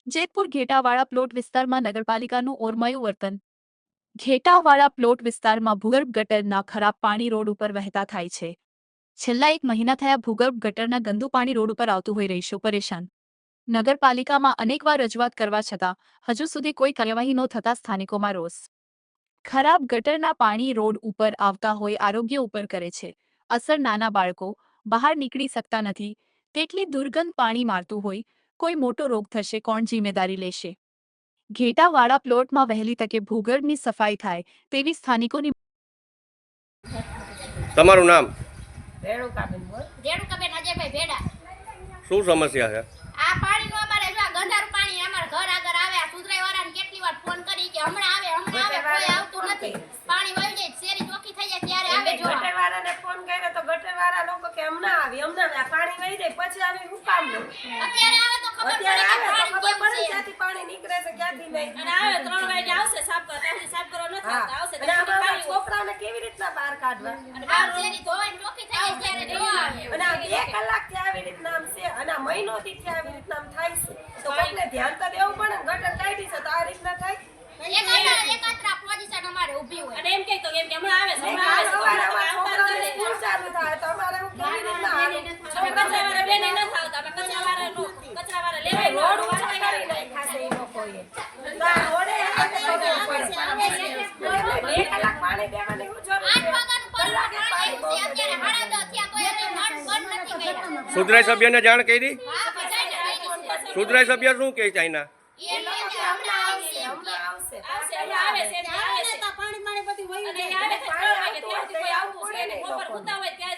Jetpur ઘેટાવાળા plot વિસ્તારમાં નગરપાલિકાનું ઓરમાયું વર્તન. ઘેટાવાળા plot વિસ્તારમાં ભૂગર્ભ ગટરના ખરાબ પાણી રોડ ઉપર વહેતા થાય છે. છેલ્લા 1 મહિના થયા ભૂગર્ભ ગટરના ગંદુ પાણી રોડ ઉપર આવતું હોય રહીશો પરેશાન. નગરપાલિકામાં અનેકવાર રજૂઆત કરવા છતાં હજુ સુધી કોઈ કાર્યવાહી ન થતા સ્થાનિકોમાં રોષ. ખરાબ ગટરના પાણી રોડ ઉપર આવતા હોય આરોગ્ય ઉપર કરે છે અસર. નાના બાળકો બહાર નીકળી શકતા નથી. તેટલી દુર્ગંધ પાણી મારતું હોય. કોઈ મોટો રોગ થશે, કોણ જિમ્મેદારી લેશે? ઘેટાવાળા પ્લોટમાં વહેલી તકે ભૂગર્ભની સફાઈ થાય તેવી સ્થાનિકોની. તમારું નામ? રેણુકાબેન બોલ. રેણુકાબેન અજયભાઈ ભેડા. શું સમસ્યા છે? આ પાણીનું અમારે જો આ ગંધારું પાણી અમારા ઘર આગળ આવે. આ સુધરાઈવાળાને કેટલી વાર ફોન કરી કે હમણાં આવે કોઈ આવતું નથી. પાણી વહી જાય, શેરી ચોખ્ખી થઈ જાય ત્યારે આવે. જો ગટરવાળાને ફોન કર્યો તો ગટરવાળા લોકો કે હમણાં આ પાણી વહી જાય પછી આવી હું કામનું. અત્યારે આવે તો ખબર પડે કે પાણી કેવું છે. ક્યાંથી પાણી નીકળે છે ક્યાંથી નહીં. અને આવે 3 વાગે આવશે સાફ કરવા, ત્યાંથી સાફ કરવા નથી આવતા. આવશે અને આમાં છોકરાઓને કેવી રીતના બહાર કાઢવા? અને બહાર શેરી ધોઈને ચોખ્ખી થઈ જાય ત્યારે જોવા આવે. અને આ 2 કલાકથી આવી રીતના આમ છે અને આ મહિનોથી આવી રીતના આમ થાય છે તો કોઈને ધ્યાન તો દેવું પડે ને. ગટર કાઢી છે તો આ રીતના થાય. એકાત્રા પોઝિશન અમારે ઊભી હોય. અને એમ કે તો એમ કે હમણાં આવે છે, અને હમણાં આવે છે. અમારા છોકરાઓને સ્કૂલ ચાલુ થાય તો અમારે હું કેવી રીતના હાલું? અમે કચરાવાળા બેને નથી આવતા. અમે કચરાવાળા લેવાય રોડ ઊંચા કરી નાખ્યા છે એ લોકોએ. તો આ રોડે ખબર પડે. 2 કલાક પાણી દેવાની શું જરૂર 8 છે? વાગ્યાનું પરવા પાણી છે. અત્યારે 10:30 થયા તો એને બંધ નથી કર્યા. સુધરાઈ સભ્યને જાણ કરી? હા, બધાને કહી દીધું. સુધરાઈ સભ્ય શું કહે છે એના? એ લોકો કે હમણાં આવશે. હમણાં આવશે. આવશે, હમણાં આવે છે, એમ કે આવે છે. અને આવે છે 3 વાગે ત્યાંથી કોઈ આવતું છે ને. બપોર સૂતા હોય ત્યારે